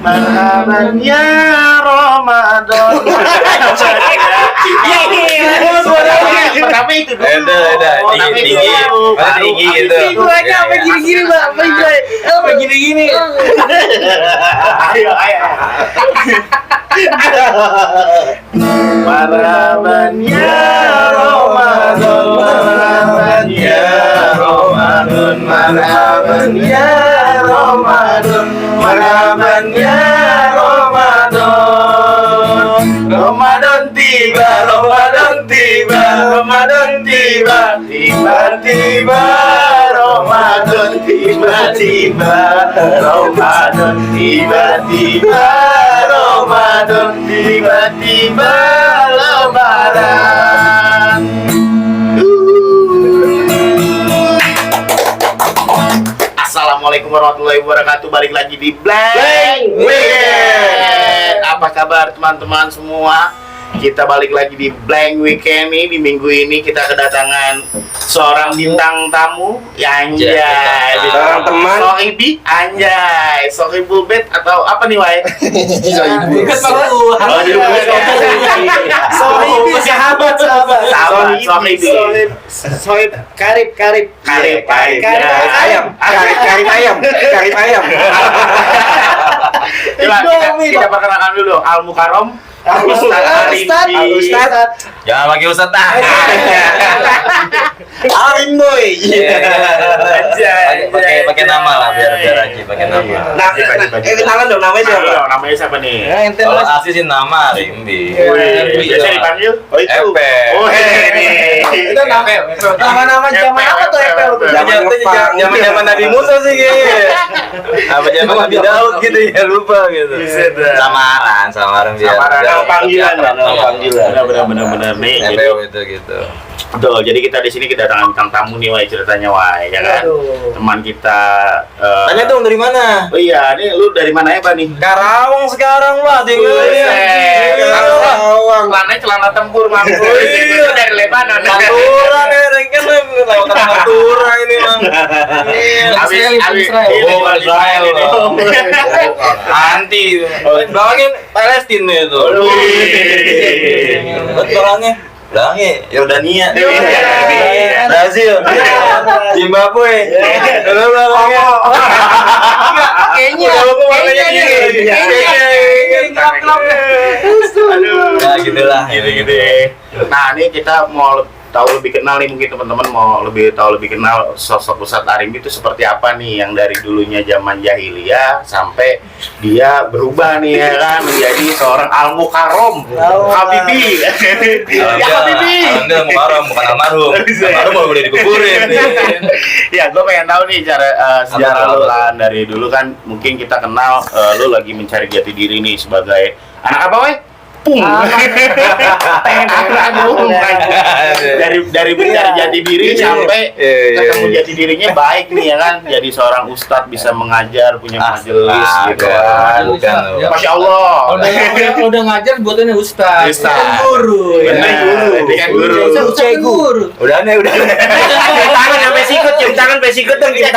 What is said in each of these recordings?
Marhaban ya Ramadan. Pertama itu dulu. Tinggi gitu. Gimana apa gini-gini, Mbak? Apa gini-gini? Ayo. Marhaban ya Ramadan, marhaban ya Ramadan, marhaban ya Ramadan, marhaban ya Ramadan. Ramadan tiba, Ramadan tiba, Ramadan tiba, tiba-tiba Ramadan, tiba-tiba Ramadan, tiba-tiba Ramadan, tiba-tiba Lebaran. Assalamualaikum warahmatullahi wabarakatuh. Balik lagi di Blank Weekend. Apa kabar teman-teman semua? Kita balik lagi di Blank Weekend nih. Di minggu ini kita kedatangan seorang bintang tamu. Anjay, Seorang teman. Sohibi, anjay, Sohibul Bet atau apa nih, Wai? Sohibi. Sohibi, sahabat. Sohibi. Sohib, karib. Karib Ayam. Kita perkenalkan dulu Al Mukarrom, Ustaz. Jangan pakai Ustaz dah. Arin boy. Pakai nama lah biar aja pakai nama. Kenalan dong, namanya siapa? Namanya siapa nih? Ente Kalau mas. asli sih nama Rimbi. Biasa dipanggil? Oh itu. Epe. Oh ini. Itu nama zaman apa tuh Epel tuh? Zaman Nabi Musa sih kayaknya. Apa zaman Nabi Daud gitu ya, lupa gitu. Samaran biar. Nama panggilan. Benar nih. Epe itu gitu. Betul, jadi kita di sini kedatangan bintang tamu nih, Wai, ceritanya, Wai, ya kan? Teman kita. Tanya dong dari mana? Oh iya, ini lu dari mana ya, Pak nih? Karawang sekarang lah tinggalnya. Karawang. Celana tempur mampu. Itu dari Lebanon. Natura kan lewat Natura ini bang. Israel. Anti. Belakangnya Palestina itu. Belakangnya Yordania, Brazil, Zimbabwe. Kayaknya Ya gitulah, gitu. Nah, ini kita mau tahu lebih kenal nih, mungkin teman-teman mau lebih kenal sosok Ustadz Arimbi itu seperti apa nih, yang dari dulunya zaman jahiliyah sampai dia berubah nih ya kan menjadi seorang Al Mukarrom, Habibi. Ya Habibi. Alhamdulillah Mukarrom, bukan almarhum. Almarhum mau boleh dikuburin. Ya, gue pengen tahu nih sejarah lu kan dari dulu kan, mungkin kita kenal lu lagi mencari jati diri nih sebagai anak apa, Wei? Pung. Dari mencari jati diri sampai ketemu jati dirinya baik nih ya kan, jadi seorang ustadz, bisa mengajar, punya majelis gitu kan. Masya Allah. udah ngajar buatannya ustaz. Guru. Bener guru. Guru. Udah nih. Cium tangan sampai sikut dong. Cium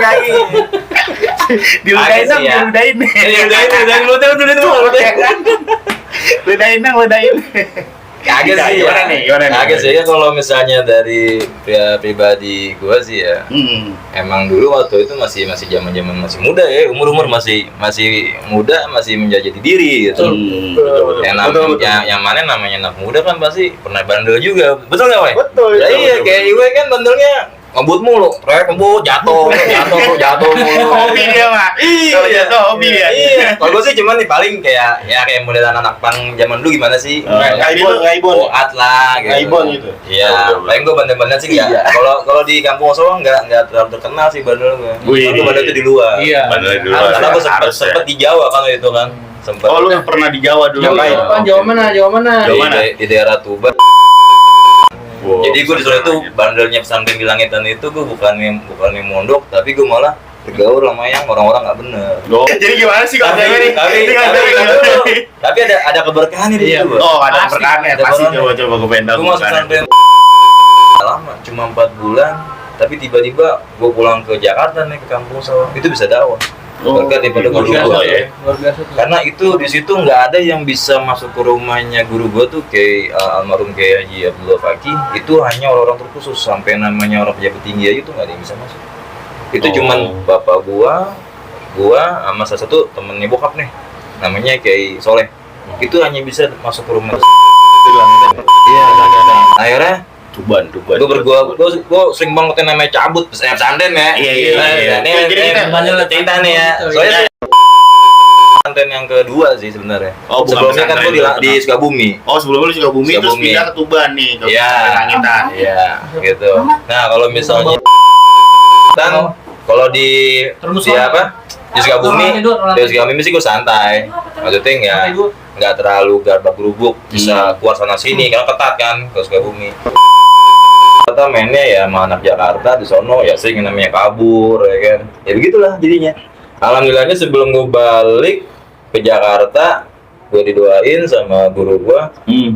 kaki. Diludahin dong, ludahin. Kagak sih ya. Kagak sih ya, kalau misalnya dari pribadi gua sih ya. Emang dulu waktu itu masih zaman-zaman masih muda ya, umur masih muda, masih menjajati diri gitu. Yang mana namanya anak muda kan pasti pernah bandel juga. Betul enggak, Wei? Betul. Ya iya, kayak Iwe kan bandelnya ngebut mulu, jatuh mulu. Hobi dia mah. Kalau jatuh hobi ya. Iya. Kalau gue sih cuman nih paling kayak modelan anak pang zaman dulu gimana sih? Ngaibon. Boat lah gitu. Ngaibon gitu. Iya, paling gue bandel-bandel sih enggak. Kalau di kampung Solo enggak terlalu terkenal sih bandel gue. Itu bandel itu di luar. Iya. Bandel di luar. Karena gue sempet di Jawa kan itu kan. Sempet. Oh, lu pernah di Jawa dulu? Jawa mana? Di daerah Tuban. Wow, jadi gue disuruh itu bandelnya pesantren di langitan itu, gue bukan mondok, tapi gue malah bergaul sama yang orang-orang nggak bener. Jadi gimana sih kalau tapi ada keberkahan di situ. Oh, ada keberkahan ya, pasti. Coba gue pengen tahu. Gue masuk pesantren lama, cuma 4 bulan, tapi tiba-tiba gue pulang ke Jakarta nih, ke kampung sawah, itu bisa dakwah. Berkat daripada guru luar gue biasa ya. Luar biasa tuh. karena itu di situ nggak ada yang bisa masuk ke rumahnya guru gue tuh kayak almarhum kayak Haji Abdullah Fakih. Itu hanya orang-orang terkhusus, sampai namanya orang pejabat tinggi aja itu nggak ada yang bisa masuk. Itu cuman bapak gua sama salah satu temennya bokap nih, namanya kayak Soleh. Itu hanya bisa masuk ke rumah. Iya, akhirnya Tuban. gue sering banget yang namanya cabut pesantren ya. Iya. Ini Jadi kita cerita nih ya. Soalnya pesantren yang kedua sih sebenarnya. Oh, bukan sebelumnya kan pesantren gue yang di Sukabumi. Oh, sebelumnya lu Sukabumi terus Sukabumi. pindah ke Tuban nih, ke Iya. Langitan. Iya, gitu. Nah, kalau misalnya kalau di apa? Di Sukabumi sih gue santai. Maksudnya nggak terlalu garbak gerubuk, bisa keluar sana sini karena ketat kan ke Sukabumi. Kita mainnya ya sama anak Jakarta di sono ya sering namanya kabur ya kan. Ya begitulah jadinya. Alhamdulillahnya sebelum gue balik ke Jakarta, gue didoain sama guru gue.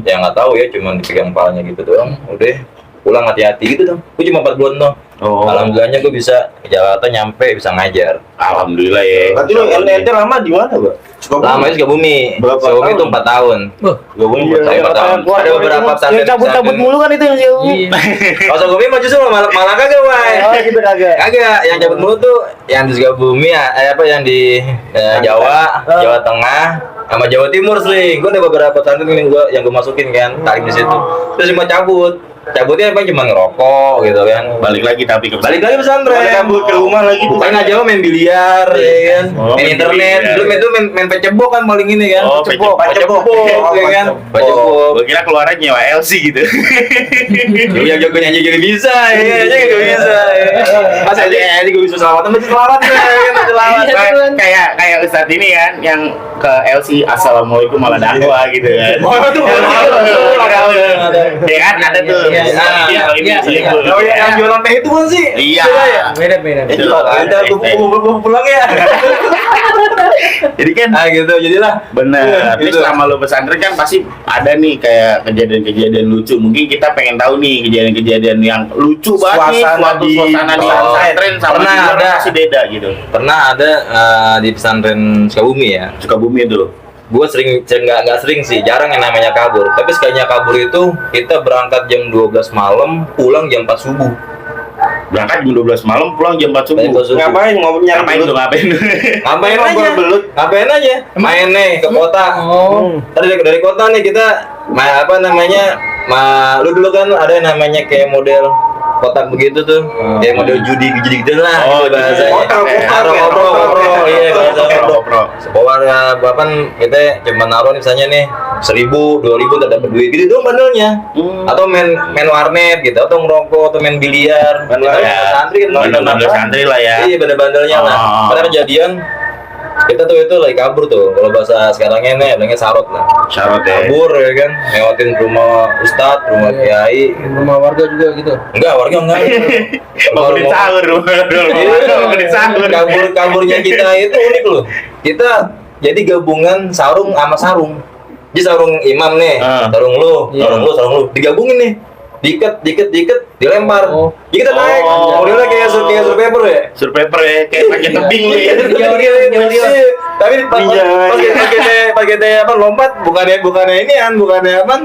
Ya nggak tahu ya, cuma dipegang kepalanya gitu doang. Udah pulang hati-hati gitu dong. Gue cuma 4 bulan dong. Alhamdulillahnya gue bisa ke Jakarta, nyampe bisa ngajar. Alhamdulillah ya. Berarti lu LDT lama di mana, Bang? Lama itu Sukabumi. Berapa Sukabumi itu tahun? 4 tahun. Sukabumi Iya, 4 tahun. Ada beberapa pesantren. cabut-cabut mulu kan itu yang Sukabumi. Kalau Sukabumi mah justru malah kagak, Wai. Oh, gitu kagak. Kagak, yang cabut mulu tuh yang di Sukabumi yang di Jawa, Jawa Tengah, sama Jawa Timur sering. Gue ada beberapa pesantren yang gue masukin kan, tarik di situ. Terus cuma cabutnya apa cuma ngerokok gitu kan. Balik lagi tapi ke Balik lagi pesantren. Cabut ke rumah lagi. Bukan aja main biliar ya kan. Oh, Main main internet. biliar. Belum itu main pecebok kan paling ini kan. Oh, Pecebok pecebok. ya kan. Pecebok. Gue kira keluaran nyewa LC gitu. Yang jago nyanyi jadi bisa ya. Nyanyi gak bisa ya. Pas aja ini gue bisa selawatan masih selawat ya kan. Selawat. Kayak Ustadz ini kan yang ke LC assalamualaikum malah dakwah gitu kan. Oh itu Ya kan ada tuh. Iya. Kalau yang jualan teh itu kan sih. Iya. Beda. Itu Udah gue pulang ya. Jadi kan Gitu jadilah. bener. Terus Gitu. selama lu pesantren kan pasti ada nih kayak kejadian-kejadian lucu. Mungkin kita pengen tahu nih kejadian-kejadian yang lucu banget nih. Suasana di pesantren sama Pernah di luar ada. masih beda gitu. Pernah ada di pesantren Sukabumi ya. Sukabumi itu. Gue nggak sering sih, jarang yang namanya kabur. Tapi sekalinya kabur itu kita berangkat jam 12 malam, pulang jam 4 subuh. Berangkat jam 12 malam, pulang jam 4 subuh. Jam 4 subuh. Ngapain nyari Ngapain belut? tuh ngapain? Ngapain aja? belut. Ngapain aja? Main nih ke kota. Tadi dari kota nih kita apa namanya? Lu dulu kan ada yang namanya kayak model kotak begitu tuh, kayak model judi gitu lah. Oh, gitu bahasanya. Ngobrol, iya bahasa ngobrol. Bawa bapan kita cuma naruh nih misalnya nih 1.000, 2.000 tak dapat duit gitu doang bandelnya. Atau main warnet gitu, atau ngerokok, atau main biliar. Santri kan Bandel santri lah ya. Iya, bandel-bandelnya lah. Pada kejadian kita tuh itu lagi kabur tuh, kalau bahasa sekarangnya nih bilangnya sarot lah. Syarat ya. Kabur ya kan, lewatin rumah ustadz, rumah kiai. Rumah warga juga gitu. Enggak, warga enggak. Bangunin sahur. Bangunin sahur. Kaburnya kita itu unik loh. Kita jadi gabungan sarung sama sarung. Jadi sarung imam nih, sarung lu, digabungin nih. Diket, dilempar. Jadi kita naik. Modelnya kayak survivor ya. Survivor ya, kayak pakai tebing nih. Tapi pas kita apa lompat bukannya bukannya apa?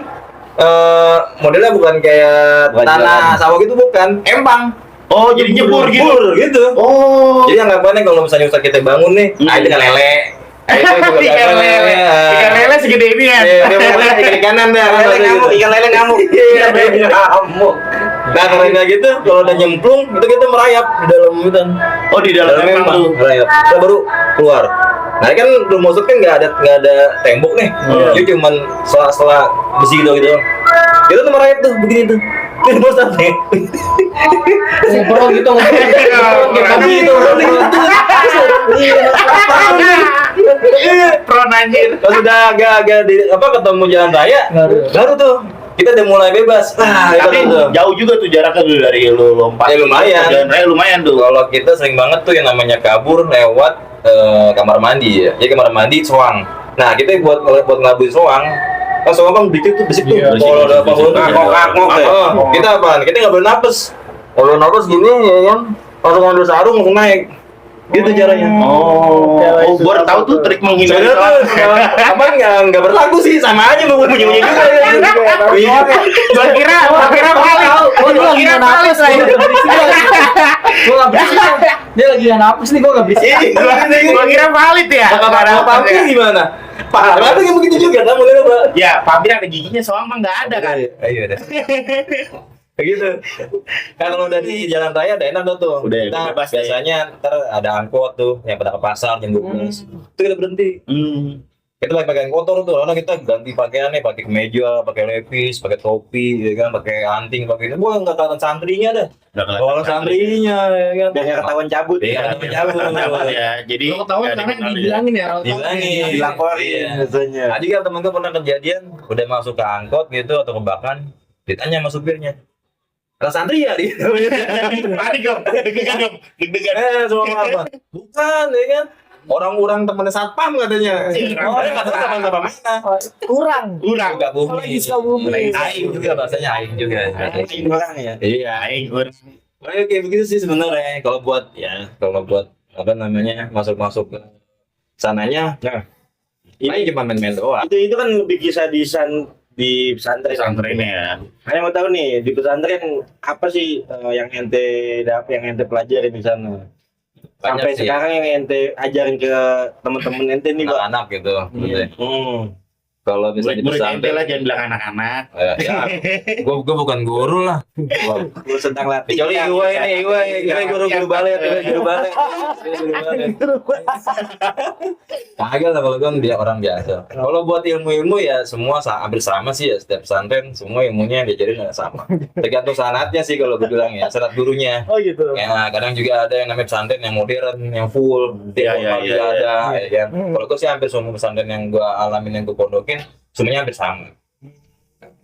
Modelnya bukan kayak tanah sawah gitu, bukan. Empang. Oh, jadi nyebur gitu. Oh. Jadi anggapannya kalau misalnya Ustaz kita bangun nih, itu kan lele. Ikan lele segede ini ya. Ikan kanan dah. Ikan lele ngamuk. Iya, ngamuk. Nah, kalau kayak gitu, kalau udah nyemplung, itu kita merayap di dalam hutan. Oh, di dalam memang tuh. merayap. Kita baru keluar. Nah, kan rumah Ustaz kan nggak ada tembok nih. Dia cuman sela besi gitu. Kita tuh merayap tuh begini tuh. Ini Ustaz nih. Ngobrol gitu. Pro anjir. Pas udah agak ketemu jalan raya, baru tuh kita udah mulai bebas. Tapi tuh. jauh juga tuh jaraknya dulu dari lu lompat. Ya, lumayan. Jalan raya lumayan tuh. Kalau kita sering banget tuh yang namanya kabur lewat kamar mandi ya. Jadi kamar mandi soang. Nah, kita buat ngelabuin soang. Kan soang kan berisik tuh. Iya, Kalau ada berisik. bangun ngok. Kita apaan? Kita nggak boleh napes. Kalau nafas gini ya kan, langsung ngambil sarung langsung naik. Gitu caranya. Baru tahu tuh trik menghindari Sebenarnya tuh apa nggak berlaku sih, sama aja mau bunyi juga. Gua kira valid. Gua kira valid lah itu. Gue gak berisik. Dia lagi gak napas nih, gue gak berisik. Gua kira valid ya. Kalau Pampir gimana? Pak ada yang begitu juga, kamu coba. Ya, Pampir ada giginya soalnya mah nggak ada kan. Iya deh. Kayak gitu. Kan kalau udah di jalan raya udah enak tuh. Udah, Kita bebas deh. biasanya ntar ada angkot tuh yang pada ke pasar jam 12. Itu kita berhenti. Kita pakai pakaian kotor tuh, karena kita ganti pakaiannya, pakai kemeja, pakai levis, pakai topi, ya kan, pakai anting, pakai itu. Gua nggak kelihatan santrinya dah. Kalau santrinya, ya kan. Biar nggak ketahuan cabut. Iya, cabut. Ya, jadi Kalau ketahuan nggak karena dikenal dia. dibilangin ya. Bilangin, Dilaporin Iya. biasanya. Tadi kan temen gue pernah kejadian udah masuk ke angkot gitu atau ke bahkan ditanya sama supirnya, ada santri ya dia? Panik dong, deg-degan dong, deg-degan. Semua apa? Bukan, ya kan? Orang-orang temennya satpam katanya. Oh, ya nggak tahu satpam mana. Kurang. Enggak Kalau lagi Sukabumi. Aing juga bahasanya aing juga. Aing orang ya. Iya, Aing urang. kayak begitu sih sebenarnya. Kalau buat apa namanya masuk ke sananya, nah ini cuma main-main doang. Itu kan lebih kisah di pesantren. Pesantren ya. Hanya mau tahu nih di pesantren apa sih yang ente pelajari di sana? Sampai Banyak sih. sekarang yang ente ajarin ke teman-teman ente nih, Pak. Anak-anak gitu. Kalau bisa di Murid ente pesantren, lah, jangan bilang anak-anak. ya, gue bukan guru lah. Gue sedang latih. Kecuali gue guru balet, guru balet. Kagak lah kalau kan dia orang biasa. Kalau buat ilmu-ilmu ya semua hampir sama sih ya, setiap pesantren semua ilmunya yang diajarin sama. Tergantung sanatnya sih kalau gue bilang ya, sanat gurunya. Oh gitu. Ya kadang juga ada yang namanya pesantren yang modern, yang full, Iya, formal iya, juga iya. ada, ya kan. Kalau gue sih hampir semua pesantren yang gue alamin, yang gue pondokin, semuanya hampir sama.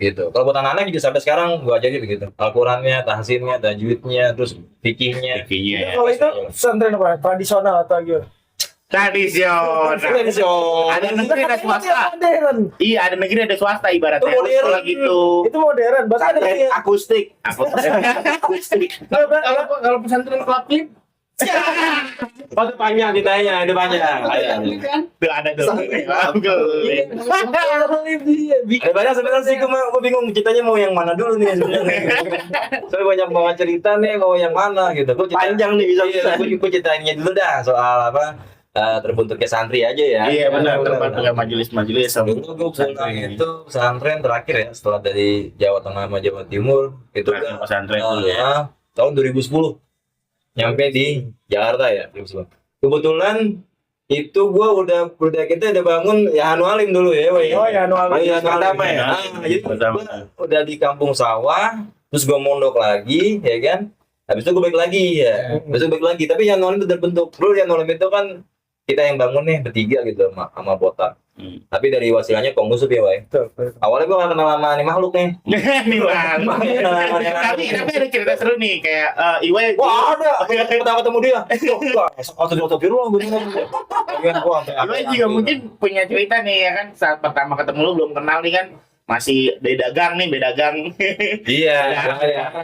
Gitu. Kalau buat anak-anak juga sampai sekarang gue ajarin begitu. Al-Qur'annya, tahsinnya, tajwidnya, terus fikihnya. Kayaknya ya. Kalau itu pesantren apa? Tradisional atau gimana? Tradisional. Ada negeri ada swasta. Modern. Iya, ada negeri ada swasta ibaratnya. Itu modern. Sekolah gitu. Itu modern. Bahkan ada Pesantren kayak akustik. Akustik. kalau pesantren club clip Oh, itu panjang ditanya, itu panjang. Tuh ada tuh. Ada banyak sebenarnya sih, gue bingung ceritanya mau yang mana dulu nih sebenarnya. Soalnya banyak bawa cerita nih, mau yang mana gitu. Panjang nih bisa. Gue ceritainnya dulu dah soal apa terbentuknya santri aja ya. Iya benar, terbentuknya majelis-majelis. Dulu gue pulang itu pesantren terakhir ya, setelah dari Jawa Tengah sama Jawa Timur itu Terakhir kan pesantren dulu ya. tahun 2010 nyampe di Jakarta ya 2010. Kebetulan itu gua udah kita udah bangun ya Anu Alim dulu ya, Wei. Oh ya, Anu Alim. Iya, Pertama ya? Jadi Pertama. gua udah di kampung sawah, terus gua mondok lagi, ya kan? Habis itu gua balik lagi ya. Habis itu balik lagi, tapi yang Anu Alim itu terbentuk. Dulu yang Anu Alim itu kan kita yang bangun nih bertiga gitu sama botak. Tapi dari wasilanya Kong Gusuf ya, Wei. Awalnya gua gak kenal sama nih makhluk nih. Nih bang. Tapi ada cerita seru nih kayak Iwe. Wah, ada. Pertama ketemu dia. Astagfirullah, gue Iwe juga mungkin punya cerita nih ya kan, saat pertama ketemu lu belum kenal nih kan, masih bedagang nih, bedagang. Iya,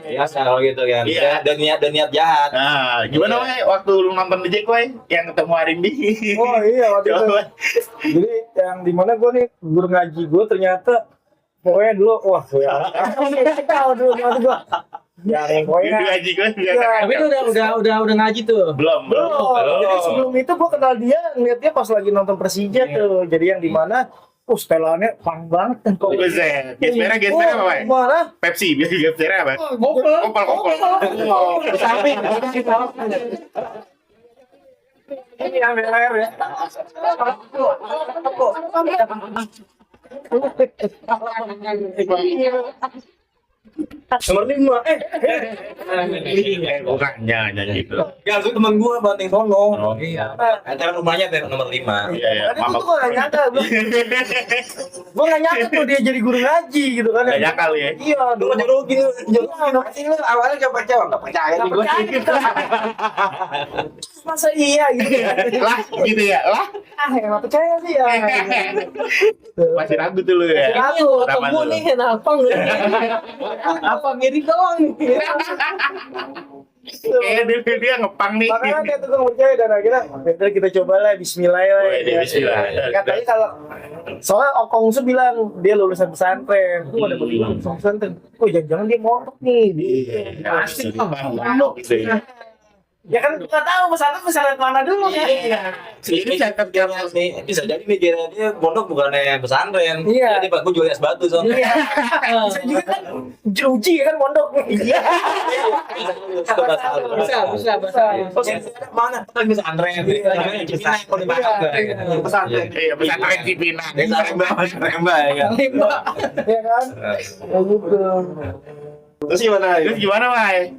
ya kalau gitu kan. Iya. Dan niat jahat. Nah, gimana Wei waktu lu nonton The Jack Wei yang ketemu Arimbi? Oh iya waktu itu. Coba. Jadi yang dimana gue nih guru ngaji gue ternyata pokoknya dulu wah tahu dulu waktu gue yang pokoknya Ngaji gue tapi itu udah ngaji tuh. belum. Jadi sebelum itu gue kenal dia, ngeliat dia pas lagi nonton Persija tuh. Jadi yang dimana setelannya pang banget kan kok. Buset. Gespernya apa, Wei? Mana? Pepsi, biasa gespernya apa? Kopel. Samping. Ini ambil air ya. Nomor 5. Bukan, jangan gitu. Ya, itu teman gua banting sono. Oh iya. Antara rumahnya tuh nomor 5. Iya, Tadi tuh gue gak nyangka, gue gak nyangka tuh dia jadi guru ngaji gitu kan. Gak nyakal ya. Iya, Lu dulu ngejerokin Lu awalnya gak percaya nih gue. masa iya gitu ya. Lah, gitu ya. Lah, Gak percaya sih ya. masih ragu tuh lu ya. Ragu, Pertama temu dulu. nih kenapa Apa ngiri doang? Dia ngepang nih. Makanya dia tuh percaya dan akhirnya yaudah kita coba lah Bismillah lah. Bismillah. Katanya kalau soalnya Okong Su bilang dia lulusan pesantren, tuh ada lulusan pesantren. Oh jangan-jangan dia mondok nih. Asik mondok. Ya kan nggak tahu pesantren mana dulu ya. Ini cakep dia nih. Bisa jadi mikirnya dia pondok bukannya pesantren. Iya. Jadi Pak, gue jual es batu soalnya. Iya. Bisa juga kan jeruji kan mondok. Iya. Bisa. Mana? Kan pesantren. Pesantren. Iya, pesantren Cipinang. Remba ya. Iya kan? Ya gitu. Terus gimana? Terus gimana, Mai?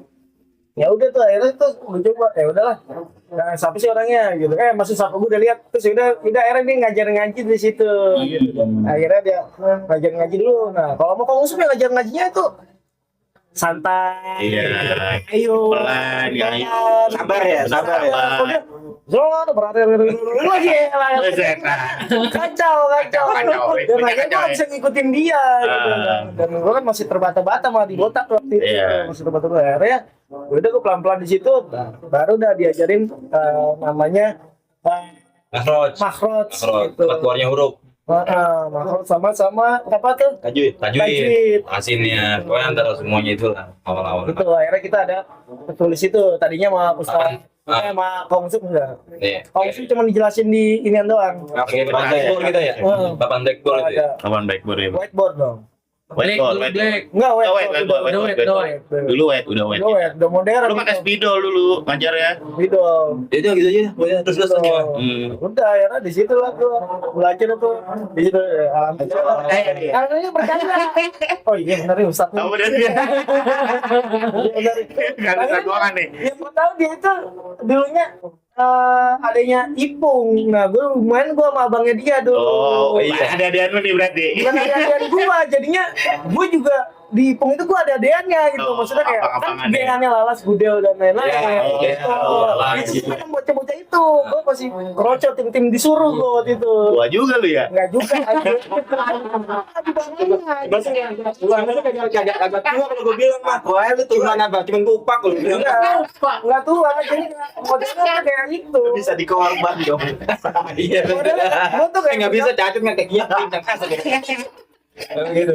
Ya udah tuh akhirnya tuh gue coba ya udahlah. Nah, siapa sih orangnya gitu. Maksud siapa gue udah lihat terus udah akhirnya dia ngajar ngaji di situ. Akhirnya dia ngajar ngaji dulu. Nah, kalau mau konsum ya ngajar ngajinya itu santai. Iya. Ayo. Pelan, Sabar ya. Zono berarti lagi kacau. Dan akhirnya gue bisa ngikutin dia gitu. Dan gue kan masih terbata-bata malah di botak waktu itu. Masih terbata-bata. Akhirnya udah gue pelan-pelan di situ baru udah diajarin namanya Makhraj. gitu. Tempat keluarnya huruf. Makhraj sama apa tuh? Tajwid. Asinnya. Pokoknya antara semuanya itu lah awal-awal. Itu akhirnya kita ada tulis itu tadinya sama Ustaz sama Kongsup enggak. Iya. Kongsup cuma dijelasin di inian doang. Pakai papan blackboard gitu ya. Papan blackboard itu. Ya? Kapan backboard ya? Whiteboard dong. Black. Enggak, Udah modern. Lu pakai spidol dulu ngajar ya. Video. Itu gitu aja. Pokoknya terus gimana? Udah ya di situ lah tuh belajar tuh di situ alhamdulillah. Karena bercanda. Oh iya benar ya Ustaz. Tahu bener dia. Enggak bisa doang nih. Yang gue tahu dia itu dulunya adanya Ipung. Nah, gue main sama abangnya dia dulu. Oh, iya. Ada lu nih berarti. Bukan ada gua, jadinya gue juga di Ipung itu gue ada adeannya gitu. Maksudnya kayak kan adeannya Lalas, Gudel dan lain-lain. Itu kan bocah-bocah itu, gue masih kroco tim disuruh gue waktu itu. Gua juga lu ya. Enggak juga. Ulangnya kagak tua kalau gue bilang mah. Wah, lu tuhan apa? Cuman tupak lu bilang. Enggak tua, jadi modelnya kayak gitu. Bisa dikorban dong. Iya. Gue tuh kayak Enggak bisa cacut enggak kayak gitu.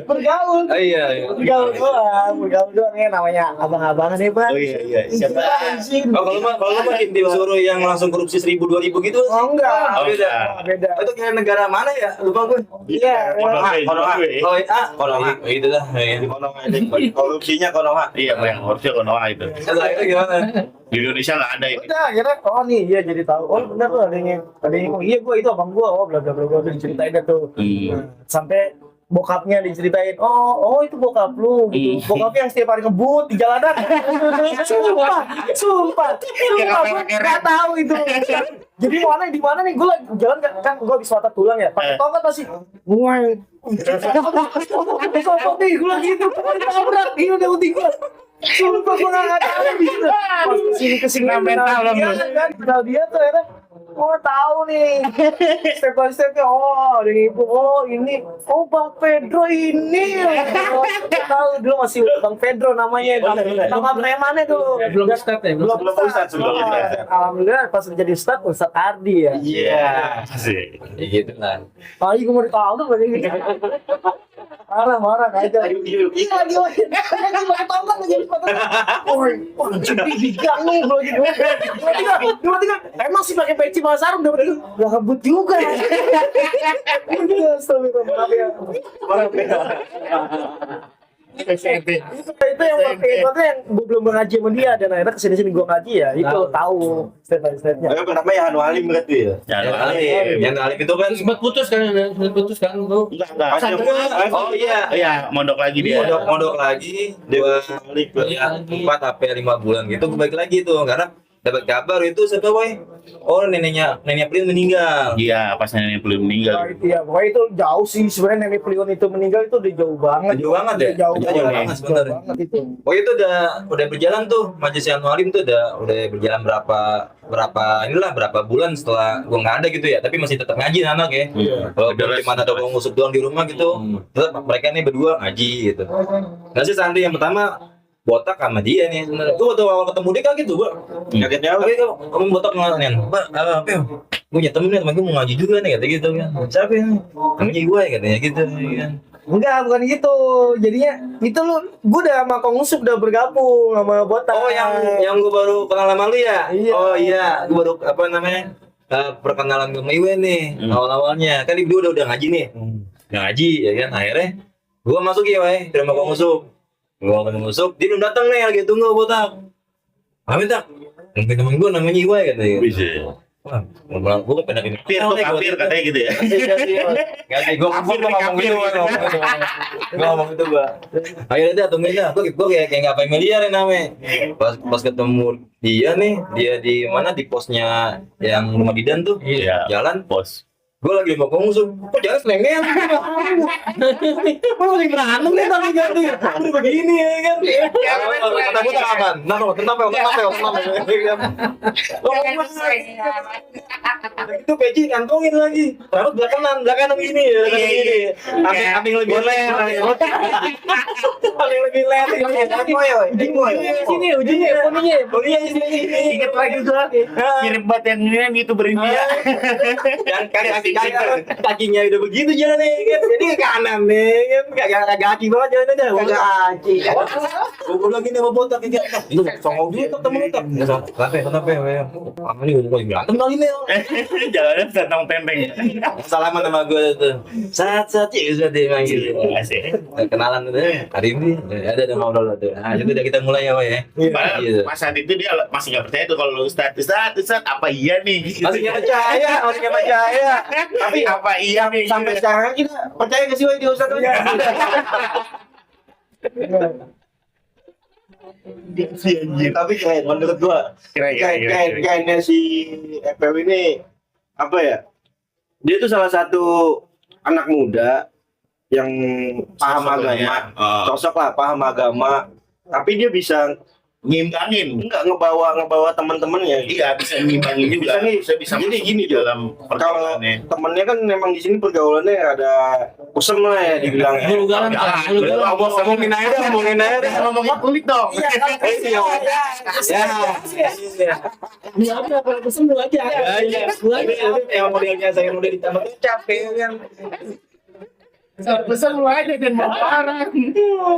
bergaul. Iya. Bergaul doang ya namanya abang-abangan nih, Pak. Oh iya. Siapa? Kalau mah disuruh yang langsung korupsi 1.000 2.000 gitu. Oh enggak. Beda. Itu kayak negara mana ya? Lupa gue. Iya. Konoha. Itu dah. Korupsinya Konoha. Iya, yang harusnya Konoha itu. Itu gimana? Di Indonesia nggak ada ini. Udah akhirnya nih iya jadi tahu. Oh benar tuh adanya oh iya gua itu abang gua bla bla bla diceritain dah tuh. Sampai bokapnya diceritain, oh itu bokap lu gitu. Bokapnya yang setiap hari ngebut di jalanan. Sumpah. Gua nggak tahu itu. Jadi di mana nih gue lagi jalan kan gue habis patah tulang ya. Pakai tongkat masih nguang. Kok nih gue lagi itu tabrak ini udah uti gue. Sumpah gue nggak tahu gitu. Pas kesini mental dia tuh akhirnya tahu nih step by stepnya ada ibu ini Bang Pedro ini tahu dulu masih Bang Pedro namanya nama premannya tuh belum start ya belum start alhamdulillah pas jadi start Ustaz Ardi ya Iya sih gitu lah gue mau ditahu begini marah aja iya lagi pakai tongkat lagi jadi digang nih tiba-tiba emang sih pakai peci Mas Arum udah ngebut juga. Itu yang yang gue belum ngaji sama dia dan akhirnya kesini gue ngaji ya itu tahu step by stepnya. Namanya Yanu Alim berarti ya. Yang Alim itu kan sempat putus kan tuh. Enggak. Oh iya. Mondok lagi dia. Mondok lagi. Dia balik 4 sampai 5 bulan gitu gue balik lagi tuh karena dapat kabar itu siapa boy? Oh neneknya Prion meninggal. Iya, pas nenek belum Nah, meninggal. itu ya, pokoknya itu jauh sih sebenarnya nenek Prion itu meninggal itu udah jauh banget. Jauh banget ya? Jauh Jauh banget, banget sebenarnya. banget itu. Oh itu udah berjalan tuh Majelis Anualim tuh udah berjalan berapa bulan setelah gua nggak ada gitu ya, tapi masih tetap ngaji anak ya. Kalau cuma ada gua ngusut doang di rumah gitu, tetap mereka nih berdua ngaji gitu. Nah sih santri yang pertama botak sama dia nih sebenarnya. Gua waktu awal ketemu dia kaget tuh gua. Kagetnya apa? Kamu botak ngelanin. Mbak, apa ya? Gue punya temen nih, temen gue mau ngaji juga nih kata gitu kan. Siapa ya? Namanya gue katanya gitu kan. Enggak, bukan gitu. Jadinya itu lu gua udah sama Kong Usup udah bergabung sama Botak. Oh yang gue baru kenal sama lu ya? Iya. Oh iya, gue baru apa namanya? Perkenalan sama Iwan nih awal-awalnya. Kan ibu udah ngaji nih. Ngaji ya kan akhirnya gue masuk ya weh ke rumah Kong Usup. Gue ke Kong Usup, dia belum datang nih lagi tunggu Botak. Pamit tak? Mungkin temen gue namanya Iwan katanya. Bisa. Wah, gue kan pengen Kafir katanya gitu ya. Gak sih, gue ngomong gitu, gue ngomong gitu gue. Akhirnya dia tungguin dah, gue kayak nggak familiar ya namanya. Pas ketemu dia nih, dia di mana di posnya yang rumah Didan tuh, Iya. jalan. Bos. Gue lagi mau ngomong, kok jalan selengean? Gue lagi berantem nih tapi ganti, udah begini ya kan? Kata gue tak aman, kenapa? Itu peci kantongin lagi, rambut belakangan gini ya, Amping lebih leher, amping lebih leher. Sini ujungnya poninya sini. Ingat lagi tuh. Mirip banget yang ini gitu berindia. Yang kakinya udah begitu jalannya kan, jadi ke kanan nih kan, kagak kaki banget jalannya dah, kagak kaki. Gue lagi nih mau botak kayak itu, songong dia ketemu tak, kenapa ya, ini gue berantem kali nih. Jalannya tentang pempeng. Salaman sama gue tuh, saat ya sudah dia manggil, kenalan tuh, hari ini ada ngobrol tuh, nah itu udah kita mulai ya, ya. Padahal pas saat itu dia masih nggak percaya tuh kalau Ustadz apa iya nih? Masih nggak percaya. Tapi apa iya nih? Sampai sekarang kita percaya ke sih di Ustadz aja. Tapi keren menurut gua. Kayaknya si EPW ini apa ya? Dia tuh salah satu anak muda yang paham agama, sosok lah paham agama. Tapi dia bisa ngimbangin, enggak ngebawa teman-temannya. Iya, bisa ngimbangin juga. Bisa jadi gini dalam kalau pergaulannya. temennya kan memang di sini pergaulannya ada kusem lah ya dibilang. Hulugalan. Ngomongin aja Ngomong kulit dong. Iya, apa pesen dulu aja. Yang modelnya saya udah ditambah kecap kan. Pesen dulu aja dan mau parah.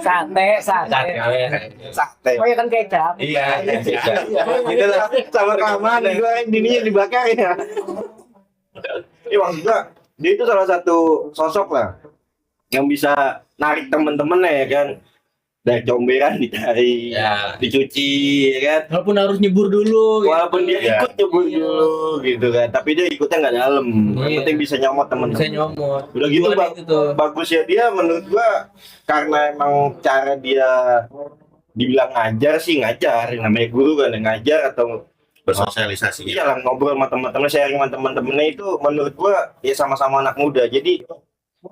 Sate. Oh ya kan kecap. Iya. Gitu lah sama kaman gue ininya dibakar ya. Maksud gua dia itu salah satu sosok lah yang bisa narik temen-temennya ya kan. Dari comberan ditarik, Ya. dicuci ya kan. Walaupun harus nyebur dulu. Walaupun dia Iya. ikut nyebur dulu gitu kan, tapi dia ikutnya nggak dalam. Yang Iya. penting bisa nyomot Bisa temen-temen. nyomot. Udah gitu Tujuannya itu tuh. bagus ya dia menurut gua karena emang cara dia dibilang ngajar sih ngajar, namanya guru kan ngajar atau Bersosialisasi. iya lah ngobrol sama teman-teman, sharing sama teman-temannya itu menurut gua ya sama-sama anak muda. Jadi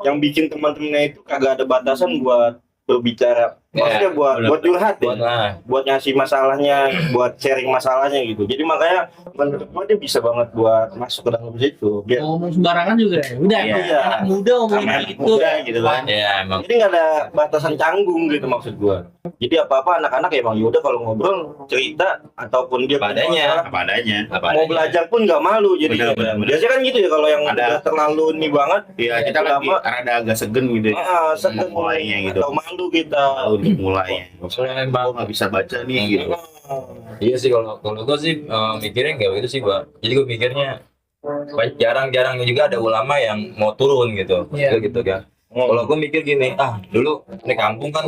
yang bikin teman-temannya itu kagak ada batasan buat berbicara, maksudnya buat curhat ya, buat ngasih masalahnya, buat sharing masalahnya gitu. Jadi makanya menurut gua dia bisa banget buat masuk ke dalam situ. Biar Ngomong sembarangan juga ya. Udah, Iya. anak muda ngomongin Anak gitu. muda gitu kan. Ya emang. jadi nggak ada batasan canggung gitu maksud gua. Jadi apa-apa anak-anak emang yaudah kalau ngobrol cerita ataupun dia Padanya. Apa adanya. mau belajar pun nggak malu jadi Benar. biasanya kan gitu ya kalau yang Ada. udah terlalu ini banget Iya, kita lagi lama rada agak segen gitu. segen mulainya gitu. atau malu kita Untuk mulainya. Soalnya Gua nggak bisa baca nih gitu. Iya sih kalau gue sih mikirnya nggak begitu sih gua. Jadi gue mikirnya jarang-jarang juga ada ulama yang mau turun gitu, Iya. gitu kan. Kalau gue mikir gini, dulu di kampung kan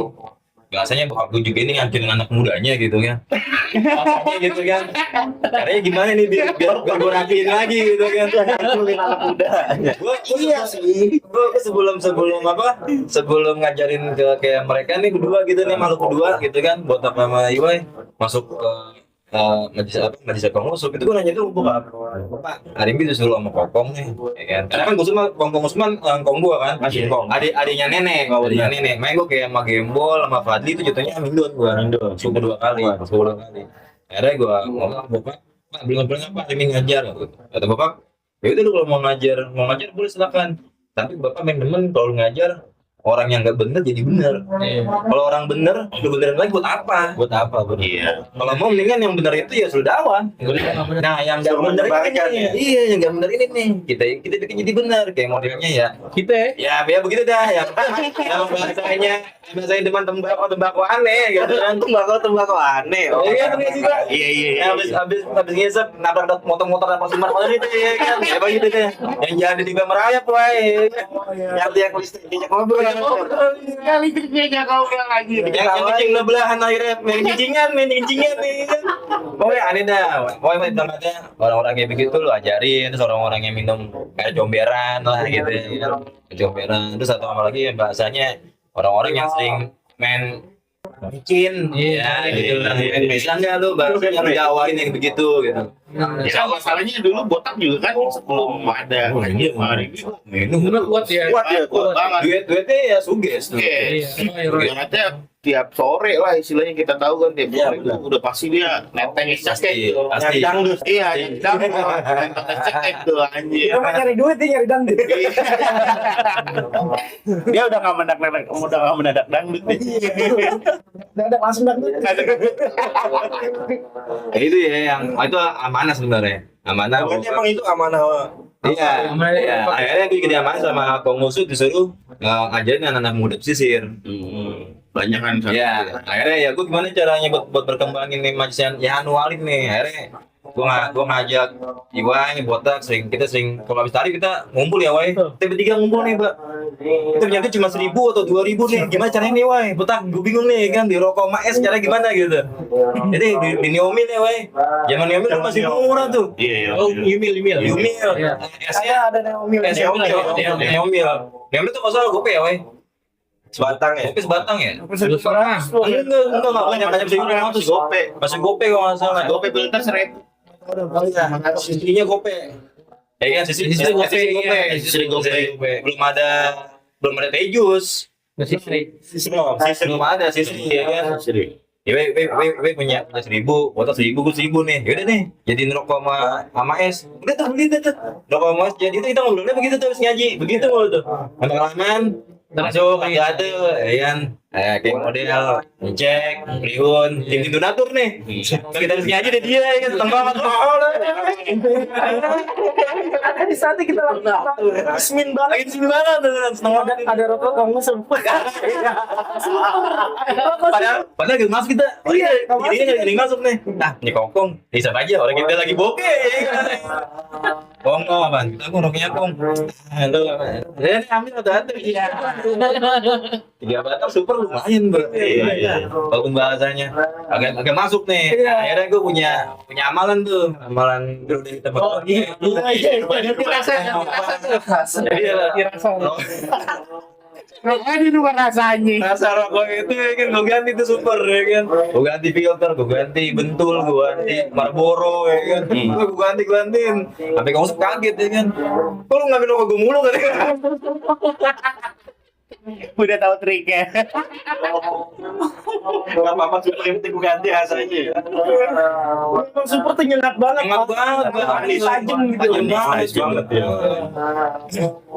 biasanya bokap gue juga ini ngancurin anak mudanya gitu kan. Makanya gitu kan. Caranya gimana nih biar gue rapiin lagi gitu kan. ngancurin anak muda Gue iya sih. Gue sebelum ngajarin ke kayak mereka nih berdua gitu nih makhluk berdua gitu kan, botak sama Iwai masuk ke majelis pengusuk itu gue nanya tuh Pak Arimbi disuruh sama Kokong nih, ya kan? Karena kan gue sama Kong Usman, Kong gue kan, masih Kong, adiknya nenek, main gue kayak sama Gembol, sama Fadli itu jatuhnya Mindun gue, suku 2 kali. Akhirnya gue ngomong Bapak, belum pernah Pak Arimbi ngajar, kata Bapak, ya udah lu kalau mau ngajar boleh silakan, tapi Bapak main demen kalau ngajar orang yang nggak bener jadi bener. Kalau orang bener, lu benerin lagi buat apa? Iya. Kalau mau mendingan yang bener itu ya sudah dakwah. Nah, yang nggak bener ini, iya, yang nggak bener ini nih. Kita bikin jadi bener kayak modelnya ya. Ya begitu dah ya. Yang bahasanya demen tembakau aneh gitu kan. Tembakau aneh. Oh iya bener juga. Iya. Habis ngisep nabrak motor dan pasti motor itu ya kan. Ya begitu deh. Yang jadi di merayap wae. Yang listriknya ngobrol. Kali listriknya kau bilang lagi. Yang kencing belahan akhirnya main kencingan nih kan. Pokoknya aneh dah. Pokoknya tempatnya orang-orang kayak begitu lu ajarin, terus orang-orang yang minum air comberan lah gitu ya. Comberan. Terus satu sama lagi bahasanya orang-orang yang sering main mungkin ya gitu lah. Bisa nggak lu baru yang diawain yang begitu gitu. Ya masalahnya dulu botak juga kan sebelum ada Minum Kuat ya. kuat banget. duitnya ya suges tuh. Ibaratnya tiap sore lah istilahnya kita tahu kan tiap sore itu udah pasti dia neteng Pasti. dangdut. Iya, yang dangdut. Cek itu anjir. Dia nyari duit, dia nyari dangdut. Dia udah nggak mendadak dangdut deh. Dadak langsung dangdut. Ya, itu ya yang itu amanah sebenarnya. Amanah. Emang itu amanah. Iya. Akhirnya gue jadi amanah sama Kong Musuh disuruh ngajarin anak-anak muda pesisir. Banyak kan. Iya. Akhirnya ya gue gimana caranya buat berkembangin nih majikan ya anualin nih. Akhirnya gue ngajak Iwai, Botak, kita sering kalau habis tari kita ngumpul ya Wai. Kita bertiga ngumpul nih, Mbak. Itu ternyata cuma 1.000 atau 2.000 nih. Gimana caranya nih Wai? Botak, gue bingung nih kan di rokok Maes cara gimana gitu. Jadi di Niomil ya Wai. Zaman Niomil kan masih murah tuh. Iya. Oh, Yumil. Esnya Ada Naomi. Niomil. Niomil tuh masalah gope ya Wai. Sebatang ya. Gope sebatang ya? Sekarang. Enggak banyak sih masih gope kalau nggak salah. Gope filter 1.000. Sisinya gope. Ya kan sisi gope. Belum ada tejus. Masih free. Belum ada sisi ya kan. Ya we punya 1.000, botak 1.000, gue 1.000 nih. Yaudah nih, jadiin rokok sama es. Udah tuh beli tuh. Rokok sama es jadi itu kita ngobrolnya begitu tuh ngaji. Begitu mulu tuh. Lama-lamaan masuk ada ya kan. Kayak model ngecek, Priun, tim donatur nih. Kita disini aja deh dia ya kan setengah banget. Di saat kita lagi resmin banget. Setengah Ada rokok kamu sempat. Padahal gak masuk kita. Iya, jadinya gak masuk nih. Nah, ini Kokong. Bisa aja orang kita lagi bokeh. Kong, apaan? Kita rokoknya Kong. Halo. Ya, ambil ada. Iya. 3 batang super lumayan bro. Iya. Walaupun bahasanya agak masuk nih. Akhirnya gue punya amalan tuh. Amalan dulu dari tempat. Oh iya. Jadi di luar rasanya. Rasa rokok itu ya kan gue ganti tuh super ya kan. Gue ganti filter, gue ganti bentul, gue ganti Marlboro ya kan. Gue gantiin. Sampai kamu kaget ya kan. Kok lu ngambil rokok gue mulu kan? Udah tahu triknya. Gak apa-apa super yang penting gue ganti rasanya. Memang super tuh nyengat banget. Nyengat banget. Tajam gitu. Tajam banget ya.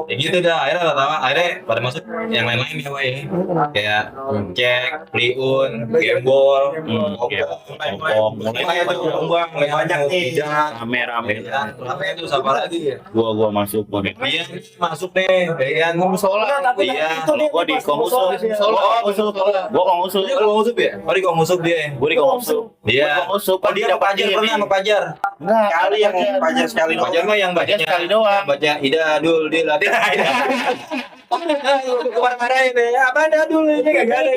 Ya gitu dah, akhirnya pada masuk yang lain-lain ya Wai. Kayak cek, Priun, Gembol, mulai banyak nih. Rame-rame. Rame itu siapa lagi ya? Gua masuk nih. Iya, masuk nih, ya kan? Iya. Gua di Komusup. Gua Komusup. Dia kalau Komusup ya? Oh di Komusup dia. Gua di Komusup. Iya. Komusup Oh dia sama Pajar pernah sama Pajar. Enggak, Kali yang Pajar sekali doang. Pajar mah yang bacanya sekali doang. Baca Ida Dul Dil Ida. Kemana-manain ya? Apa Dadul ini kagak ada.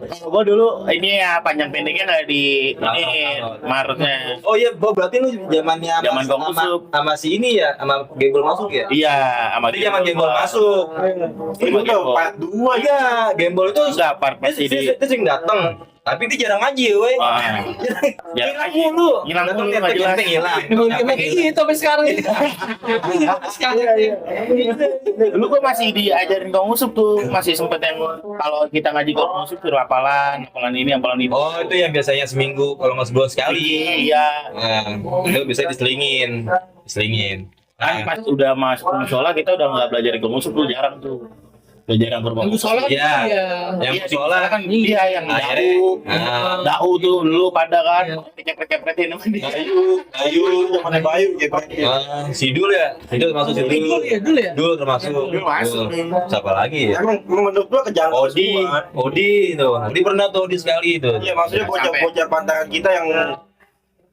Kalau gua dulu ini ya panjang pendeknya nggak di ini Maretnya. Oh iya, berarti lu zamannya Zaman Komusup. sama si ini ya, sama Gembol masuk ya? Iya, sama Itu zaman Gembol masuk. Itu tuh part 2 Iya, Gembol itu enggak part pas dia ini. sering datang. Tapi dia jarang ngaji, weh. Hilang mulu. Hilang mulu nggak jelas. Hilang. Emang kayak gitu sampai sekarang. Dulu gua masih diajarin Kang Usup tuh, masih sempet yang kalau kita ngaji Kang Usup suruh hafalan ini, hafalan itu. Oh, itu yang biasanya seminggu kalau nggak sebulan sekali. Iya. Nah, itu bisa diselingin. Kan pas udah masuk musola kita udah nggak belajar Kang Usup tuh, jarang tuh. Udah jarang ke rumah. Musola kan Iya. iya. Yang Iya, di musola musola kan dia yang akhirnya, dau tuh dulu pada kan kepret-kepretin sama dia. Bayu, zamannya Bayu gitu. Sidul ya? Sidul termasuk Sidul. Dulu ya. Dul termasuk. Dul masuk. Siapa lagi ya? Emang menurut gua kejangkau semua. Odi itu. Odi pernah tuh Odi sekali itu. Iya, maksudnya bocah-bocah pantangan kita yang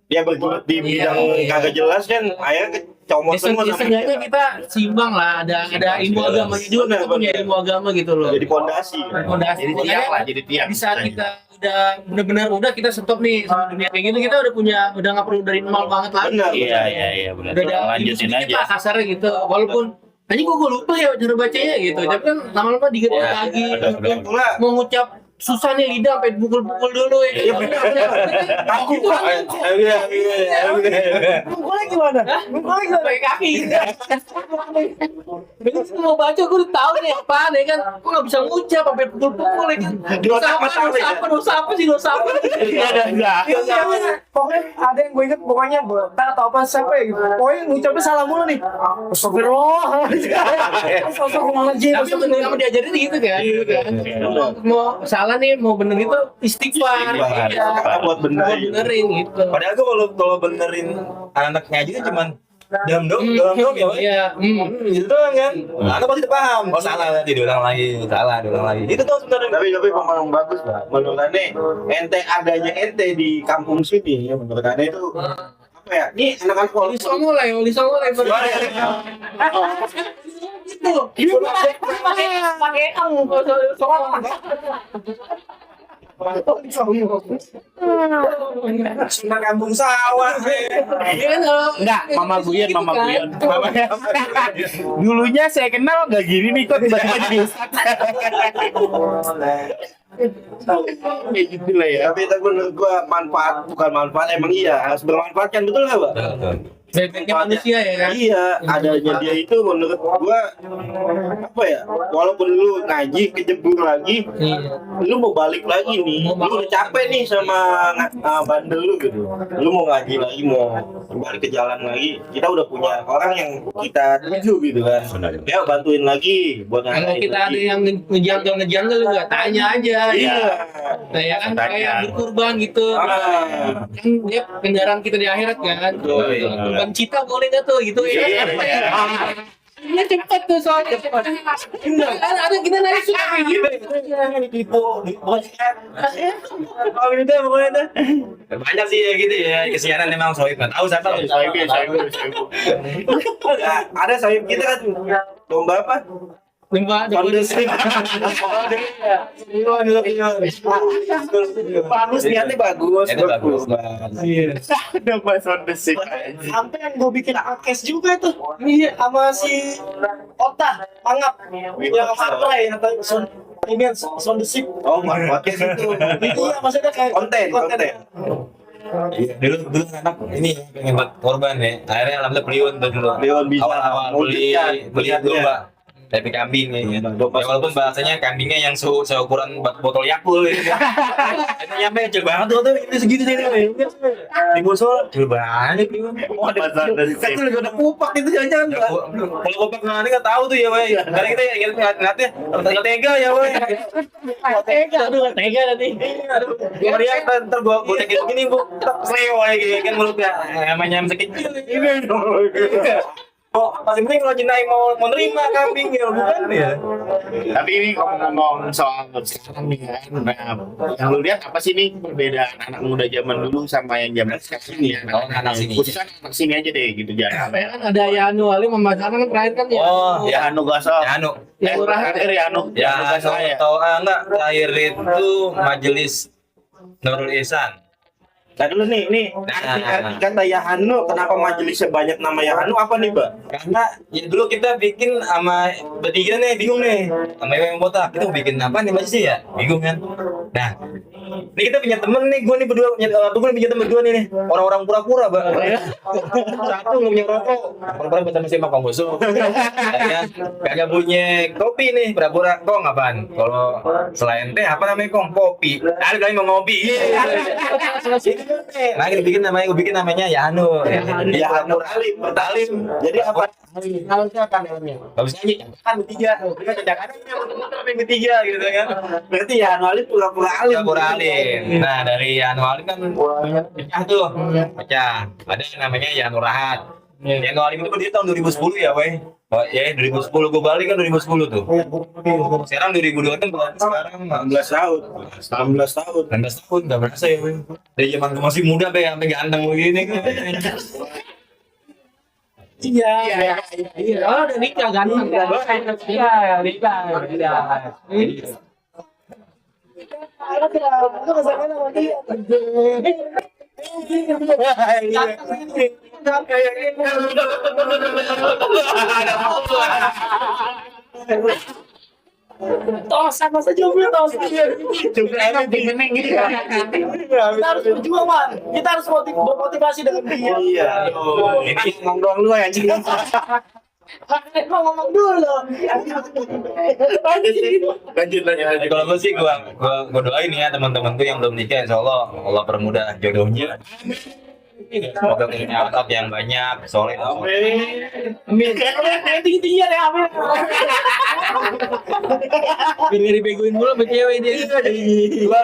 dia bergelut di bidang kagak jelas kan, akhirnya kecomot semua. Seenggaknya kita seimbang lah, ada ilmu agamanya juga, kita punya ilmu agama gitu loh. Jadi pondasi. Fondasi. Jadi tiap lah, jadi tiap. Di saat kita udah benar-benar udah kita stop nih sama dunia kayak gitu, kita udah nggak perlu dari nol banget lagi. Benar. Iya benar. Udah ada Lanjutin sedikit aja. lah kasarnya gitu, walaupun hanya gue lupa ya cara bacanya gitu, tapi kan lama-lama diganti Ya, lagi. Dan pula Mau ngucap susah nih lidah sampai pukul-pukul dulu ya. Iya, benar. Aku tuh Mukulnya gimana? Mukulnya gimana? pakai kaki. Begitu mau baca gue udah tahu nih apaan ya kan. Gue nggak bisa ngucap sampai pukul-pukul ya kan. Dosa apa sih? Pokoknya ada yang gue inget, pokoknya tak atau apa siapa ya gitu. Pokoknya ngucapnya salah mulu nih. Astagfirullahaladzim. Astagfirullahaladzim. Tapi yang diajarin gitu kan. Mau salah nih, mau bener itu istighfar. Istighfar. Iya. buat bener. Mau benerin gitu. Padahal gue kalau benerin anak ngaji kan cuman dalam dong ya, Pak. Iya. Gitu doang kan. Anak pasti paham. Oh salah nanti diulang lagi. Itu tuh sebenarnya. Tapi memang bagus lah. Menurut Ane, ente adanya ente di kampung sini ya, menurut Ane itu apa ya? Ini anak-anak Oli Songo lah. Itu. Pakai Sudah kampung sawah. Enggak, Mama Guyon. Dulunya saya kenal nggak gini nih kok tiba-tiba jadi ustadz. Kayak gitu lah ya. Tapi itu menurut gua bukan manfaat, emang iya harus bermanfaat kan, betul nggak, Pak? Baik-baiknya manusia ya kan. Iya, adanya dia itu menurut gua apa ya? Walaupun lu ngaji kejebur lagi, lu mau balik lagi nih, lu udah capek nih sama bandel lu gitu. Lu mau ngaji lagi, mau balik ke jalan lagi. Kita udah punya orang yang kita tuju gitu kan. Ya bantuin lagi buat Kalau ngaji kita ada lagi. yang ngejanggal juga tanya aja. Iya. Kayak kan Tanya. kayak berkurban gitu. Kan dia kendaraan kita di akhirat kan. Kurban cita boleh nggak tuh gitu ya. Ini cepet tuh soalnya. Kan ada kita nanya suka kayak gitu. Banyak sih ya gitu ya. Kesianan memang sohib. Nggak tahu siapa. Sohib. Ada sahib kita kan lomba apa? Lima Kondisi. Bagus, niatnya bagus. Itu bagus. Udah pas on the sick. Sampai yang gue bikin podcast juga tuh. Iya, sama si Ota, Pangap. Yang supply atau ini sound the sick. Oh, podcast itu. Iya, maksudnya kayak Konten. Iya, dulu anak ini pengen buat korban ya. Akhirnya alhamdulillah beliun tuh dulu. Beliun bisa. Awal beli dulu, Pak. Tapi kambing ya. Walaupun bahasanya kambingnya yang seukuran botol Yakult gitu. Itu nyampe kecil banget tuh ini segitu sih. Di musola kecil banget nih. Kecil juga udah pupak itu jangan-jangan. Kalau kopak nggak nggak tahu tuh ya, Boy. Karena kita ngeliatnya nggak tega ya, Boy. Aduh, tega nanti. Aduh, gua lihat ntar gua tekin begini, Bu. Sleo kayak kan mulutnya. Namanya sekecil ini. Oh, masih penting kalau Jinai mau nerima kambing ya, bukan ya? Tapi ini ngomong soal sekarang nih kan, yang lu lihat apa sih nih perbedaan anak muda zaman dulu sama yang zaman sekarang ini? Anak sini. Khususnya anak sini aja deh gitu, jangan sampai Kan ada Yanu Ali membacaan kan terakhir kan ya. Oh, ya Anu Gasol. Ya anu. Yang murah terakhir ya Anu. Ya, Anu Gasol ya. tahu enggak terakhir itu majelis Nurul Ihsan. Nah dulu nih, kata Yahanu, kenapa majelisnya banyak nama Yahanu apa nih, Mbak? Karena ya dulu kita bikin sama bertiga nih bingung nih sama yang botak kita mau bikin apa nih masih ya bingung kan Nah, ini kita punya temen nih, gue nih punya temen berdua nih, orang-orang pura-pura, Bang. Satu nggak punya rokok, pura-pura bersama si Pak Musuh. Kagak punya kopi nih, pura-pura. Kong apaan? Kalau selain teh apa namanya Kong? Kopi. Ada kali mau ngopi. Nah, gue bikin namanya Yanu. Yanu Talim. Jadi apa? Kalau siapa namanya? Bagus nyanyi. Kan bertiga. Kita cacakannya bertiga gitu kan. Berarti ya Alim pura-pura alim. Nah, dari Yanu Alim kan pecah tuh. Pecah. Ada yang namanya Yanu Rahat. Yanu Alim itu berdiri tahun 2010 ya, weh. Oh, ya 2010 gue balik kan 2010 tuh. Sekarang 2002 kan sekarang 16 tahun. 16 tahun. 16 tahun enggak berasa ya, weh. Dari zaman gue masih muda sampai ganteng begini kan. Iya. Oh, udah nikah ganteng. Iya, nikah. Tos sama saja jomblo tos. Juga emang beginning gitu. Kita harus berjuang, Man. Kita harus bermotivasi dengan dia. Iya. Ini ngomong doang lu anjing. Mau ngomong dulu. Lanjut. Kalau gue sih gue doain ya teman-teman tuh yang belum nikah, insya Allah Allah permudah jodohnya. Semoga punya anak yang banyak, soleh. Amin. Tinggi-tinggian ya, amin. Biar dibegoin mulu sama cewek dia.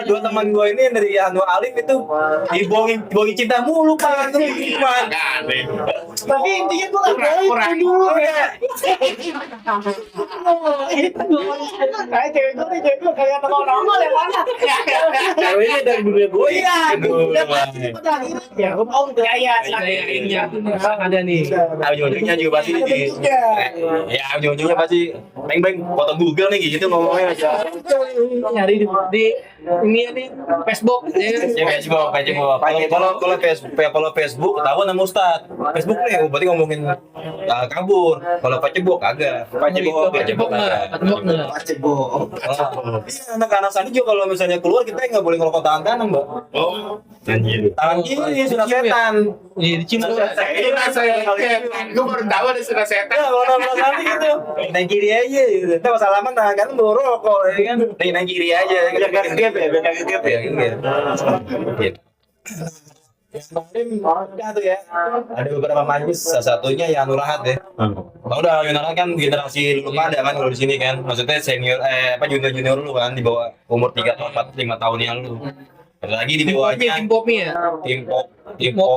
Dua teman gue ini dari Yanu Alim itu dibohongin cinta mulu Pak. Gimana? Tapi intinya gue nggak mau itu dulu ya. Kayak cewek gue kayak nongol yang mana? Ceweknya dari dunia gue. Iya. Ya, gue mau gaya. Ada nih. Ujung-ujungnya juga pasti ya ujung-ujungnya pasti beng foto Google nih gitu ngomongnya. Nyari di ini nih Facebook. Ya Facebook. Kalau Facebook ketahuan sama Ustad. Facebook nih berarti ngomongin kabur. Kalau Facebook agak. Facebook nggak? Anak-anak sana juga kalau misalnya keluar kita nggak boleh ngerokok tangan kanan, Mbak. Oh, anjir. Tangan kiri sudah setan. Iya, dicium tuh. Gue baru tahu ada sudah setan. Ya, kalau nongol kali gitu. Tangan kiri aja gitu. Kita salaman tangan kanan bawa rokok ya kan. Tangan kiri aja. Biar kagak gap ya, biar kagak gap ya. Gitu. Ada tuh ya. Ada beberapa majlis, salah satunya yang Nurahat ya. Kalau udah Nurahat kan generasi lu ada kan kalau di sini kan. Maksudnya senior junior lu kan di bawah umur 3 tahun 4 5 tahun yang lu. Ada lagi di bawahnya Tim Popmi ya. tim pop.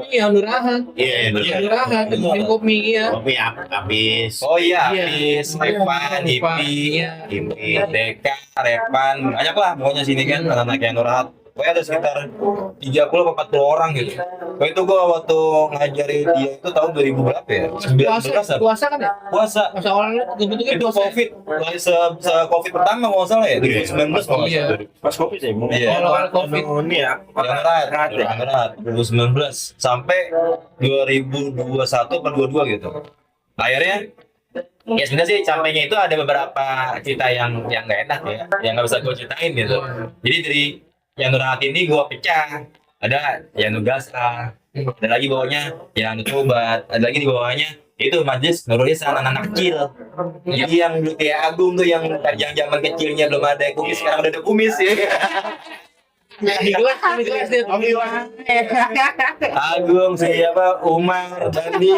Popmi yang Nurahan. Iya, Nurahan, tim Popmi ya. Kopi habis. Oh iya, Iya. Apis, Repan, Ipi, Iya. Deka, Repan, banyak lah pokoknya sini kan anak-anak yang Nurahat. Pokoknya ada sekitar 30-40 orang gitu. Waktu itu gua waktu ngajarin dia itu tahun 2000 berapa ya? 19 apa? Puasa kan ya? Puasa. Masa awalnya bentuknya Itu puasa. Covid, lagi se-Covid pertama kalau nggak salah ya, 2019 kalau nggak Iya. salah. Pas kopi sih. Iya. Awal Covid. Ini ya. Yang Nurahat, 2019 sampai 2021 atau 22 gitu. Akhirnya ya sebenarnya sih sampainya itu ada beberapa cerita yang nggak enak ya, yang nggak bisa gue ceritain gitu. Jadi dari yang Nurahat ini gue pecah, ada yang Nugasa, ada lagi bawahnya yang Tobat, ada lagi di bawahnya itu majlis Nurul Ihsan anak-anak kecil. Jadi yang dulu kayak Agung tuh yang zaman kecilnya belum ada kumis, sekarang udah ada kumis ya. Di kelas dia. Agung siapa Umar Bandi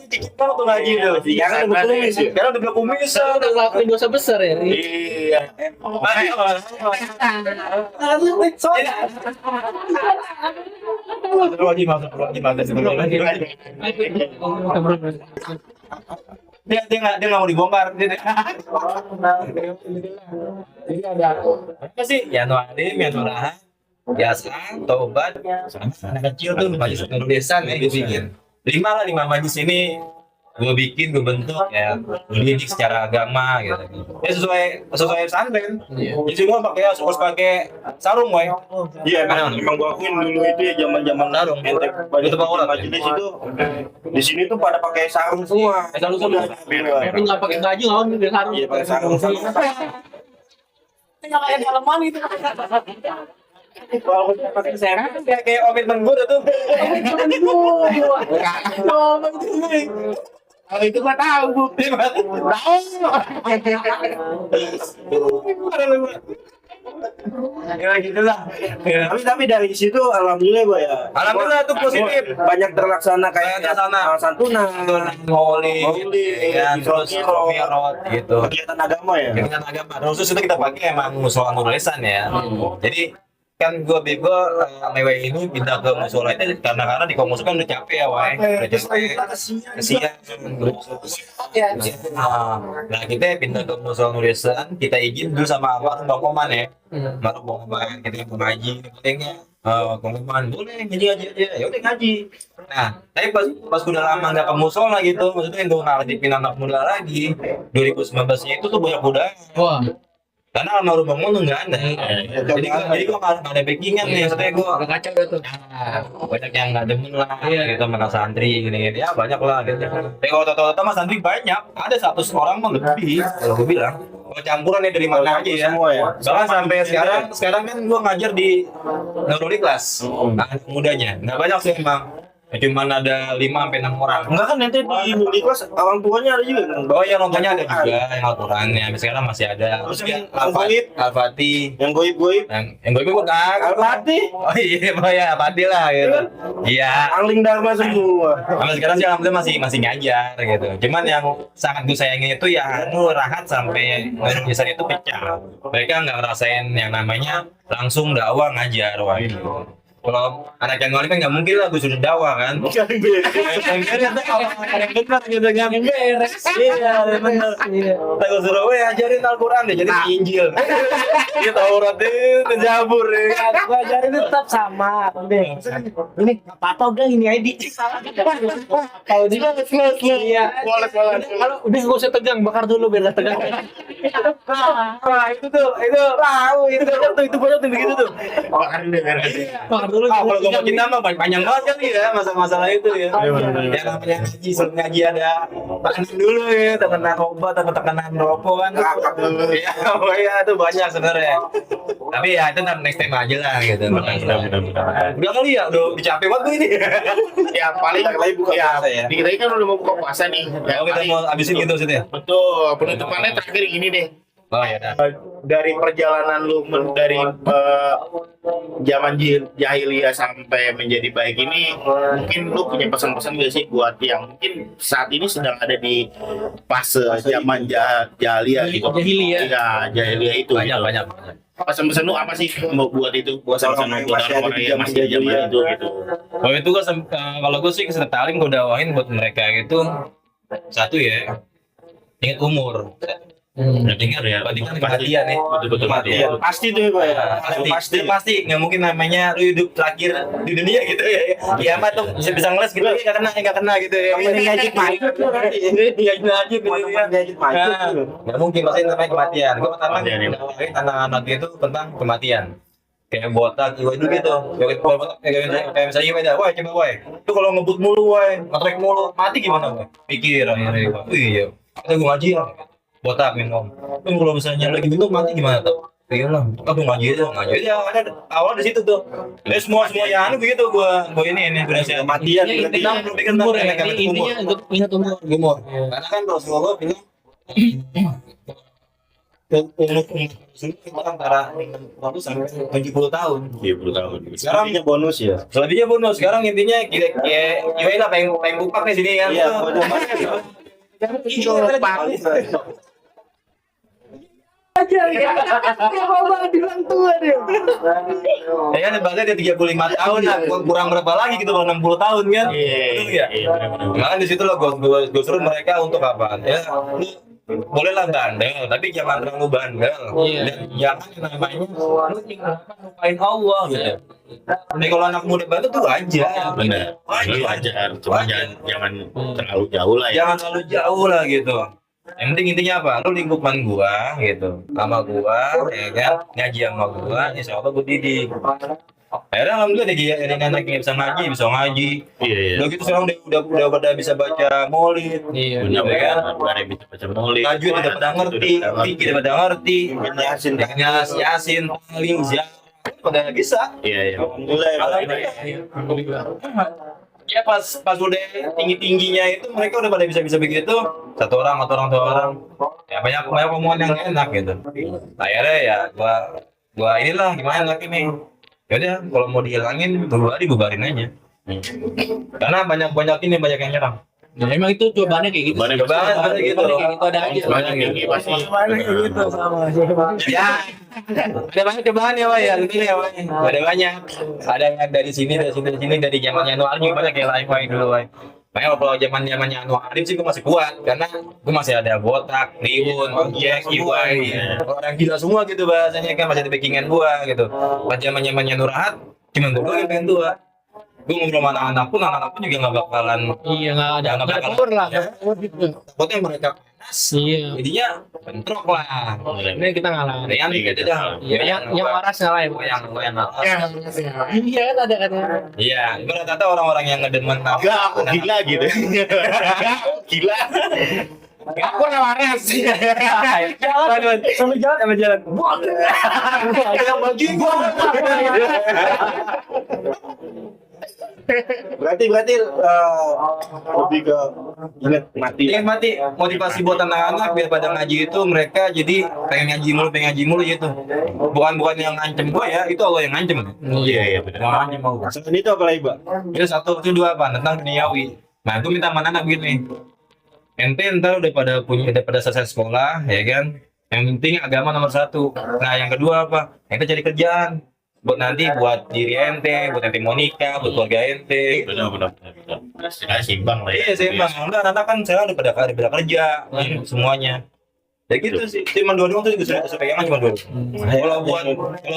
kita tuh ngaji tuh sekarang udah kumis sekarang udah kumis Sekarang udah ngelakuin dosa besar ya. iya dia nggak mau dibongkar jadi ada apa sih ya Alim ya Nurahat biasa Tobat sama anak kecil tuh majlis Nurul Ihsan ya gue bikin 5 majlis ini gue bikin gue bentuk ya mendidik secara agama gitu ya sesuai pesantren jadi semua pakai sarung woy Iya, emang gua akuin dulu itu ya zaman-zaman Sarung. ente Itu Bang Orat, majelis itu di sini tuh pada pakai sarung semua. Sarung semua. Tapi nggak pakai baju nggak mau dia sarung. Iya, pakai sarung semua. Nyalain halaman gitu. Walaupun pakai serang kayak komitmen gue tuh. Kalau itu mah tahu bukti mah. Ya gitu lah. Tapi dari situ alhamdulillah Boy ya. Alhamdulillah itu positif. Banyak terlaksana kayak santunan, Holy, ya, terus mirot gitu. kegiatan agama ya. Kegiatan agama. Khusus itu kita pakai emang musola Nurlesan ya. Jadi kan gue bego lewe ini pindah ke musola itu karena di komus kan udah capek ya, Wai. Udah capek. Kesian. Nah, kita pindah ke musola Nurlesan, kita izin dulu sama Bang Koman ya. Bang Koman kita mau ngaji, pentingnya Koman boleh ngaji aja, ya udah ngaji. Nah, tapi pas udah lama nggak ke musola gitu, maksudnya itu ngadepin anak muda lagi. 2019-nya itu tuh banyak budaya. Wah, Karena almarhum Bang Mon tuh nggak ada. Jadi gua nggak ada backingan nih, maksudnya gua agak kacau tuh. banyak yang nggak demen lah, Iya. gitu mana santri gini ya banyak lah gitu. Tapi kalau total mah santri banyak, ada 100 orang mah lebih. Kalau gua bilang, kalau campuran ya dari mana aja ya. Semua ya. Bahkan sampai sekarang kan gua ngajar di Nurul Ikhlas, anak mudanya. Nggak banyak sih emang. Cuman ada 5-6 orang. Enggak kan nanti di kelas orang tuanya ada juga kan? Oh iya, nontonnya ada juga yang Al-Qurannya, sampai sekarang masih ada. Terus Terus yang Al-Fatih, Yang goib-goib yang gue bukan Al-Fatih, oh iya ya Fatih lah gitu. Iya, Angling Dharma semua. sampai sekarang sih alhamdulillah masih ngajar gitu. Cuman yang sangat gue sayangin itu ya Rahat sampai Nurul itu pecah. Mereka nggak ngerasain yang namanya langsung dakwah ngajar, wah gitu. Kalau anak yang ngolim kan nggak mungkin lah gue suruh dakwah kan. Yang bener gitu kan. Iya bener. Tak gue suruh ajarin Al-Quran deh, jadi Injil. Dia Taurat itu Zabur ya. Gua ajarin itu tetap sama. Ini nggak patau gak ini ID. Kalau di iya. Kalau udah gak usah tegang, bakar dulu biar gak tegang. Wah itu tahu itu banyak tuh begitu tuh. Bakar dulu. Kalau gue mau cinta mah panjang banget kan ya masalah itu ya. Ya namanya ngaji, sebelum ngaji ada tekanan dulu ya, tekanan obat atau tekanan rokok kan. Iya, itu banyak sebenarnya. Tapi ya itu next time aja lah gitu. Udah kali ya, udah capek banget gue ini. Ya paling Lagi buka ya, puasa ya. di kita ini kan udah mau buka puasa nih. Ya, Kalau kita paling- mau habisin gitu maksudnya. Betul, penutupannya terakhir gini deh. Oh ya dah. Dari perjalanan lu dari zaman jahiliyah sampai menjadi baik ini, mungkin lu punya pesan-pesan gak sih buat yang mungkin saat ini sedang ada di fase zaman jahiliyah gitu? Jahiliyah. Iya, jahiliyah itu. Banyak gitu. banyak. Pesan-pesan lu apa sih mau buat itu? Buat Orang yang masih ada di yang masih di zaman itu gitu. Kalau itu gue kalau gue sih kesertaling gue dawain buat mereka itu satu ya ingat umur. Ingat ya, bandingkan kematian ya. Betul-betul Iya, pasti tuh Pak ya. Pasti nggak mungkin namanya lu hidup terakhir di dunia gitu ya. Kiamat tuh bisa ngeles gitu nggak kena gitu ya. Yang penting gadget maju tuh nanti. Gadget aja gitu ya. Gadget maju Nah, tuh. nggak mungkin pasti namanya kematian. Gue pertama Kematian ini. dawain anak-anak itu tentang kematian. Kayak botak itu gitu. Kayak misalnya gimana, wah coba wah. Itu kalau ngebut mulu wah, ngetrek mulu, mati gimana wah? Pikir akhirnya wah. Iya. Kita gue ngaji ya. Botak minum. Tapi kalau misalnya lagi minum mati gimana tuh? Iya lah, aku ngaji aja ada awal di situ tuh. Semua yang anu begitu gua ini berhasil Kematian Ya, berarti. intinya belum pikir umur tentang ya. umur. Intinya untuk ingat umur. Karena kan Rasulullah bilang umur antara 40 sampai 70 tahun. 70 tahun. Sekarang Sekarang bonus ya. selebihnya bonus. Sekarang intinya kayak lah pengen buka nih sini kan. Iya, Ya kan bahkan dia 35 tahun lah, kurang berapa lagi gitu kalau 60 tahun kan? Betul ya? Iya, benar-benar. Makanya di situ loh gue suruh mereka untuk apa? Ya, lu bolehlah bandel, tapi jangan terlalu bandel. Iya. Dan jangan namanya lu lupain Allah gitu. Tapi kalau anak muda bandel tuh wajar. Benar. Wajar. Cuma jangan terlalu jauh lah ya. Jangan terlalu jauh lah gitu. Yang penting intinya apa? Lu lingkupan gua gitu, sama gua, ya kan, ngaji sama gua, insya Allah gua didik. Akhirnya alhamdulillah dia jadi anaknya bisa ngaji. Iya. Udah gitu sekarang udah pada bisa baca maulid. Iya. Benar kan? Ada yang bisa baca maulid. Tajwid udah pada ngerti, fikih udah pada ngerti, Yasin, paling pada bisa. Iya. Alhamdulillah. Ya pas udah tingginya itu mereka udah pada bisa begitu, satu orang. Ya banyak omongan yang enak gitu. Akhirnya ya gua inilah gimana lagi nih. Ya udah kalau mau dihilangin tunggu aja bubarin aja. Karena banyak yang nyerang. Nah, emang itu cobaannya kayak gitu. Cobaan ada gitu. Ada aja. Banyak tinggi pasti. gitu sama Ya, ada banyak cobaan ya, Pak ya. Ini ya, Pak. Ada banyak. Ada yang dari sini, dari zamannya Anwar juga banyak kayak lain dulu, Pak. Makanya kalau zamannya Anwar Arif sih gue masih kuat karena gue masih ada botak, Riun, Jack, Iwai, orang gila semua gitu bahasanya kan masih ada backingan gua gitu. Pas zamannya Nurhat, cuma gue doang yang pengen tua. Gue ngobrol sama anak-anak pun juga nggak bakalan. Iya, nggak ada bakalan power lah. ya. Gitu. Takutnya mereka panas. Iya. Jadinya bentrok lah. Ini kita ngalah. Yang gitu dah. Iya, yang waras ngalah ya. Gue yang Iya kan ada katanya. Iya, ibarat kata orang-orang yang ngedemen Enggak, aku gila gitu. Gila. Aku yang waras. sambil jalan. yang bagi gua. Berarti lebih ke ingat mati. Ingat mati, motivasi buat anak-anak biar pada ngaji itu mereka jadi pengen ngaji mulu gitu. Bukan yang ngancem gua ya, itu Allah yang ngancem. Iya benar. Yang ngancem mau. Selain itu apa lagi, Pak? Itu satu, itu dua apa? Tentang duniawi. Nah, itu minta sama anak gini. Ente ntar udah pada selesai sekolah, ya kan? Yang penting agama nomor satu. Nah, yang kedua apa? Ente cari kerjaan. Buat nanti buat diri ente, buat ente mau nikah, buat keluarga ente. Benar. Seimbang lah ya. Iya, seimbang. Udah anak kan sekarang udah pada kerja, kan, semuanya. Ya gitu sih, cuma dua doang tuh juga sudah pegangan cuma dua. Kalau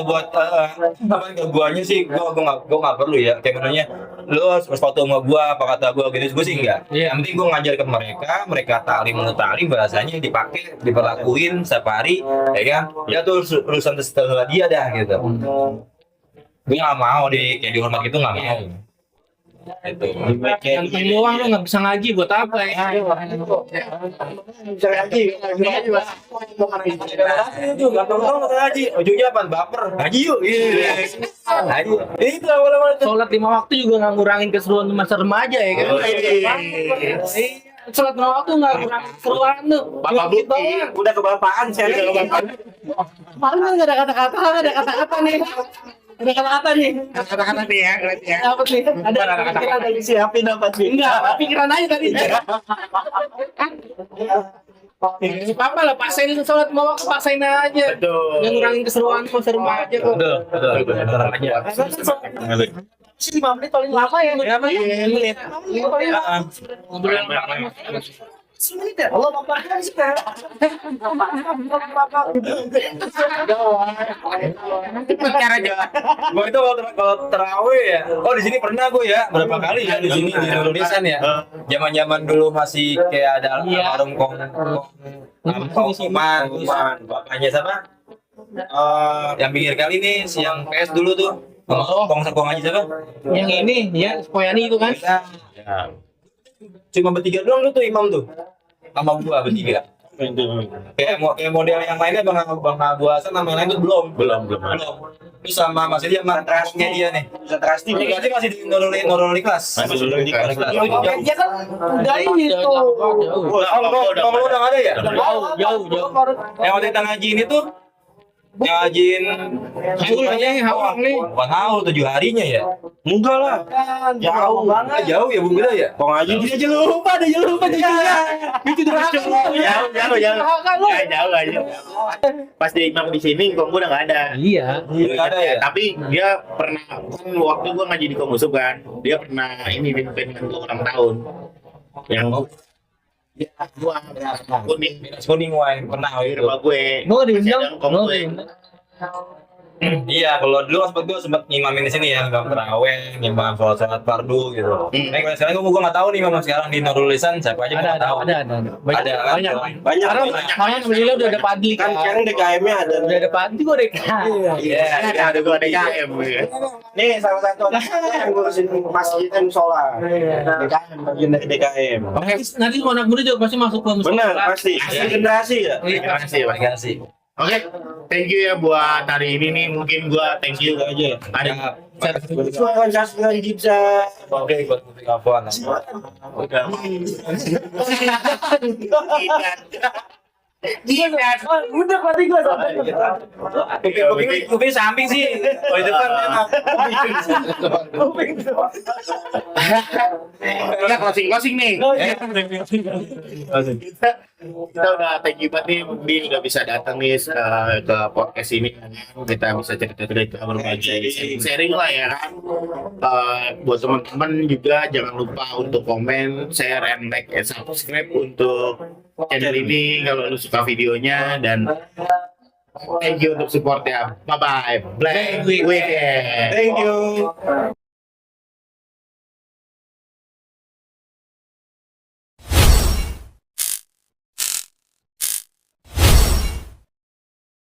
buat apa ke guanya sih, gua nggak perlu ya. Kayak menurutnya, lu harus patuh sama gua, apa kata gua gitu, gua sih enggak. Iya. Yang penting gua ngajar ke mereka taklim bahasanya dipakai, diperlakuin setiap hari, ya kan? Ya tuh urusan terserah dia dah gitu. Gue nggak mau kayak dihormat gitu nggak mau. Itu. Yang doang lu nggak bisa ngaji buat apa ya? Bisa ngaji. Itu gampang banget ngaji. Ujungnya apa? Baper. Ngaji yuk. Iya. Ngaji. Itu awal-awal Sholat 5 waktu juga nggak ngurangin keseruan masa remaja ya kan? Sholat 5 waktu nggak ngurangin keseruan tuh. Bapak Bukti. Udah kebapaan saya. Kemarin kan nggak ada kata-kata nih. Ada kata-kata nih. Kata-kata nih ya. Apa sih? Ada Kita ada disiapin apa sih? Enggak, pikiran aja tadi. Apa lah, paksain sholat 5 waktu, paksain aja. Betul. Jangan ngurangin keseruan masa remaja kok. betul aja. Sih 5 menit paling lama ya. Berapa? 5 menit. Paling lama. Ngobrol yang lama. 10 menit ya. Allah maafkan sih kan. Cara aja. Gue itu kalau terawih ya. Oh di sini pernah gue ya berapa kali ya di sini di Indonesia ya. Zaman-zaman dulu masih kayak ada warung Koman, bapaknya siapa? Yang pinggir kali nih, siang PS dulu tuh. Kong aja siapa? Yang ini ya, Spoyani itu kan. Ya. Cuma bertiga doang tuh imam tuh. Sama gua bertiga. Kayak model yang lainnya Bang Abu Hasan sama yang lain tuh belum. Terus sama masih dia sama trustnya dia nih. Trusty Ini masih di Nurul Ikhlas. Masih dulu di kelas. Dia kan udah ini tuh. Nomor lu udah nggak ada ya? Jauh. Yang waktu kita ngaji ini tuh ngajin Haul nih. bukan haul 7 harinya ya. enggak lah. Jauh banget. Jauh ya Bung Gila ya. Kok ngaji Dia aja lupa jadinya. Itu durhaka. Jauh aja. Pas dia imam di sini, kok udah nggak ada. Iya. Nggak ada ya. Tapi dia pernah kan waktu gua ngaji di Komusub kan, dia pernah ini pimpin gua ulang tahun. Yang gua kuning Kuning wae pernah di itu. rumah gue. Mau Masih ada diundang? engkong Mau gue. diundang? Iya, kalau dulu sempat gue sempat ngimamin di sini ya, ngimam taraweh, ngimam sholat fardu gitu. Kalau sekarang gue nggak tahu nih memang sekarang di Nurul Lisan siapa aja nggak tahu. Ada. Banyak. Karena sebenarnya udah ada padli Kan sekarang DKM-nya ada. Udah ada padli kok DKM. Iya. Ada gua DKM. Nih salah satu anak yang ngurusin masjid dan sholat. DKM, bagian dari DKM. Oke, nanti mau anak muda juga pasti masuk ke musola. Benar, pasti. Generasi ya. Terima kasih, Pak. Terima kasih. Oke, thank you ya buat hari ini nih. Mungkin gua thank you aja. Ada Suara dengan Gibson. Oke, buat musik Afwan. Udah mati gua sampai. Kuping samping sih. Oh, di depan memang. Kita closing nih. Kita udah thank you banget nih, Budi udah bisa datang nih ke podcast ini. Kita bisa cerita-cerita berbagi sharing lah ya kan. Buat teman-teman juga jangan lupa untuk komen, share, and like, and subscribe untuk channel ini kalau lu suka videonya, dan thank you untuk supportnya. Bye bye. Black Weekend. Thank you.